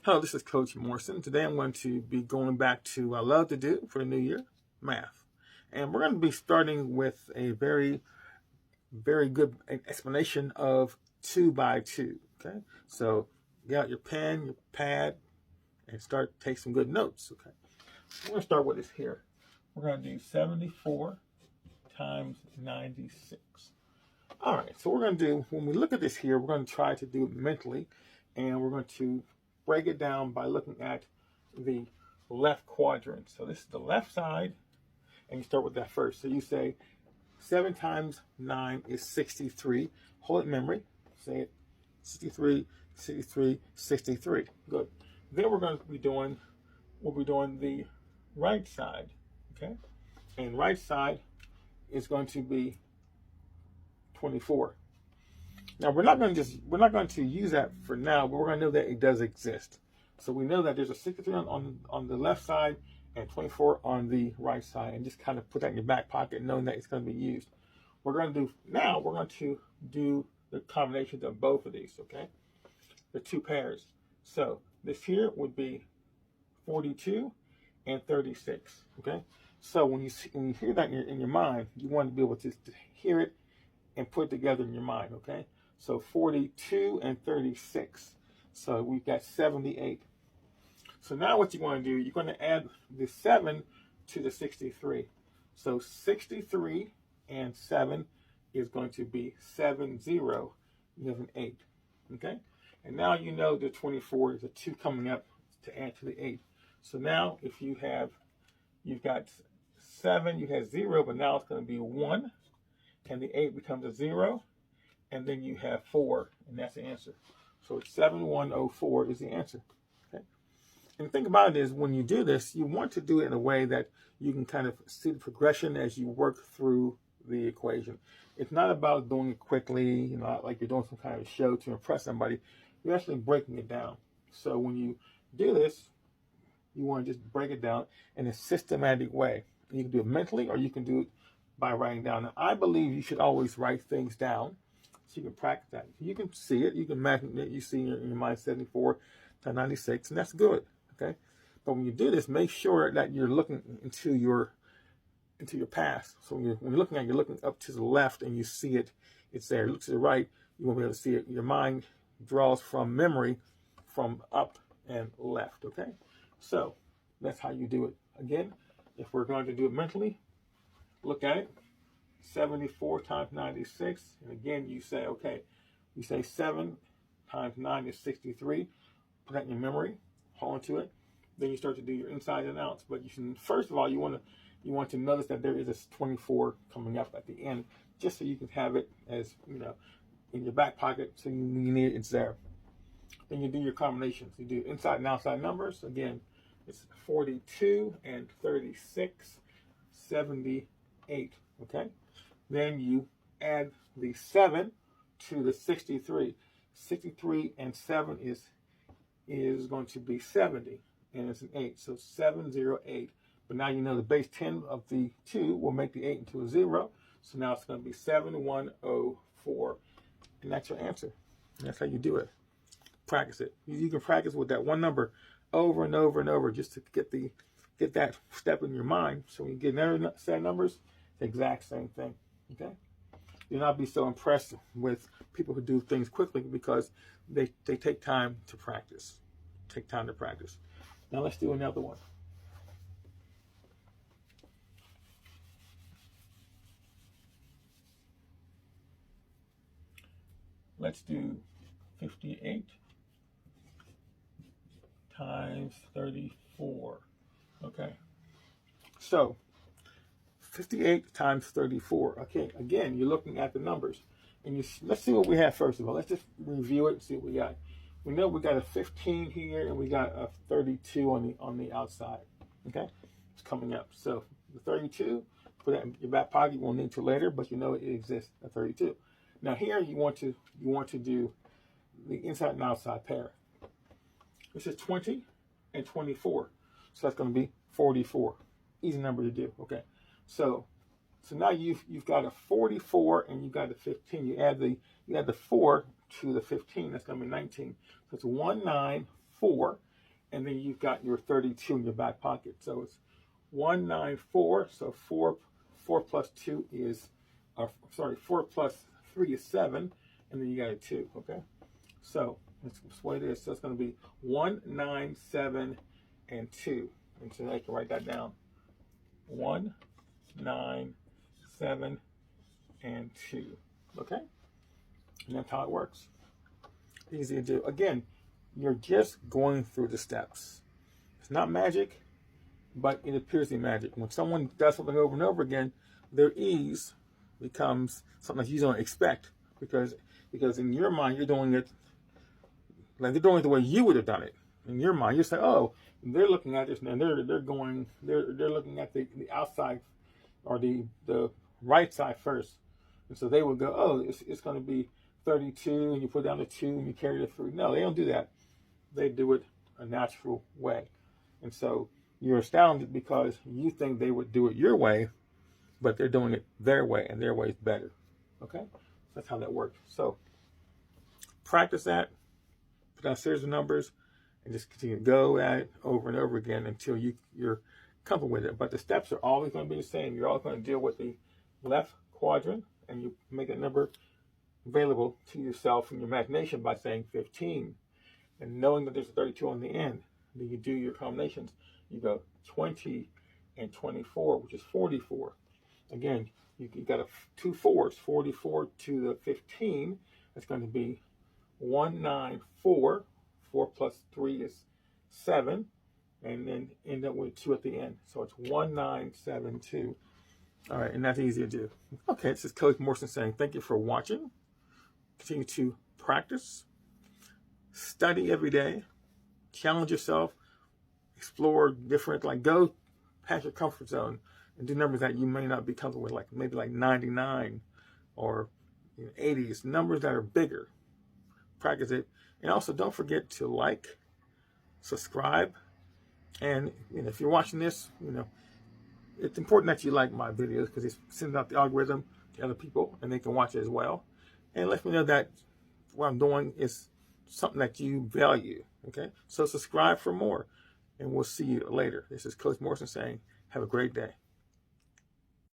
Hello, this is Coach Morrison. Today I'm going to be going back to what I love to do for the new year, math. And we're going to be starting with a very good explanation of 2 by 2. Okay, so get out your pen, your pad, and take some good notes. Okay, we're going to start with this here. We're going to do 74 times 96. All right, so we're going to do, when we look at this here, we're going to try to do it mentally, and we're going to break it down by looking at the left quadrant. So this is the left side, and you start with that first. So you say 7 times 9 is 63. Hold it in memory. Say it. 63, 63, 63. Good. Then we'll be doing the right side. Okay? And right side is going to be 24. Now we're not going to use that for now, but we're going to know that it does exist. So we know that there's a 63 on the left side and 24 on the right side, and just kind of put that in your back pocket, knowing that it's going to be used. We're going to do the combinations of both of these. Okay, the two pairs. So this here would be 42 and 36. Okay, so when you hear that in your mind, you want to be able to hear it and put it together in your mind. Okay. So 42 and 36. So we've got 78. So now what you want to do, you're going to add the 7 to the 63. So 63 and 7 is going to be 70. You have an 8. Okay? And now you know the 24 is a 2 coming up to add to the 8. So now if you've got 7, you have 0, but now it's going to be 1. And the 8 becomes a 0. And then you have 4, and that's the answer. So 7104 is the answer. Okay. And the thing about it is, when you do this, you want to do it in a way that you can kind of see the progression as you work through the equation. It's not about doing it quickly, like you're doing some kind of show to impress somebody. You're actually breaking it down. So when you do this, you want to just break it down in a systematic way. You can do it mentally, or you can do it by writing down. Now, I believe you should always write things down, so you can practice that. You can see it. You can imagine it. You see in your mind 74 to 96, and that's good. Okay, but when you do this, make sure that you're looking into your past. So when you're looking you're looking up to the left, and you see it. It's there. Look to the right. You won't be able to see it. Your mind draws from memory, from up and left. Okay, so that's how you do it. Again, if we're going to do it mentally, look at it. 74 times 96, and again you say, okay, you say 7 times 9 is 63. Put that in your memory, hold on to it. Then you start to do your inside and outs. But first of all, you want to notice that there is a 24 coming up at the end, just so you can have it as in your back pocket. So you need it's there. Then you do your combinations. You do inside and outside numbers. Again, it's 42 and 36, 78. Okay. Then you add the 7 to the 63. 63 and 7 is going to be 70, and it's an 8. So 708. But now you know the base 10 of the 2 will make the 8 into a 0. So now it's going to be 7104. And that's your answer. And that's how you do it. Practice it. You can practice with that one number over and over and over, just to get that step in your mind. So when you get another set of numbers, the exact same thing. Okay? Do not be so impressed with people who do things quickly, because they take time to practice. Take time to practice. Now let's do another one. Let's do 58 times 34. Okay. So 58 times 34. Okay, again, you're looking at the numbers. And let's see what we have first of all. Let's just review it and see what we got. We know we got a 15 here, and we got a 32 on the outside. Okay, it's coming up. So the 32, put that in your back pocket. You won't need to later, but you know it exists, a 32. Now here you want to do the inside and outside pair. This is 20 and 24. So that's going to be 44. Easy number to do. Okay. So now you've got a 44 and you've got a 15. You add the 4 to the 15. That's going to be 19. So it's 194, and then you've got your 32 in your back pocket. So it's 194. So 4 plus 2 is, sorry, 4 plus 3 is 7, and then you got a 2. Okay, so that's what it is. So it's going to be 1, 9, 7, and 2. And so I can write that down. 1, 9, 7, and 2. Okay, and that's how it works. Easy to do. Again, you're just going through the steps. It's not magic, but it appears to be magic. When someone does something over and over again, their ease becomes something that you don't expect, because in your mind you're doing it like they're doing it the way you would have done it. In your mind, you say, "Oh, they're looking at this and they're looking at the outside or the right side first," and so they would go, "Oh, it's going to be 32," and you put down the 2 and you carry the 3. No, they don't do that. They do it a natural way, and so you're astounded because you think they would do it your way, but they're doing it their way, and their way is better. Okay, that's how that works. So practice that, put down a series of numbers, and just continue to go at it over and over again until you're comfortable with it. But the steps are always going to be the same. You're always going to deal with the left quadrant, and you make a number available to yourself in your imagination by saying 15. And knowing that there's a 32 on the end, then you do your combinations. You go 20 and 24, which is 44. Again, you got 2 4s, 44 to the 15. That's going to be 194. 4 plus 3 is 7, and then end up with 2 at the end. So it's 1972. All right, and that's easy to do. Okay, this is Coach Morrison saying thank you for watching. Continue to practice, study every day, challenge yourself, explore different, like go past your comfort zone and do numbers that you may not be comfortable with, like maybe like 99 or 80s, numbers that are bigger. Practice it. And also don't forget to like, subscribe, and if you're watching this, it's important that you like my videos because it sends out the algorithm to other people and they can watch it as well. And let me know that what I'm doing is something that you value. Okay, so subscribe for more, and we'll see you later. This is Coach Morrison saying, have a great day.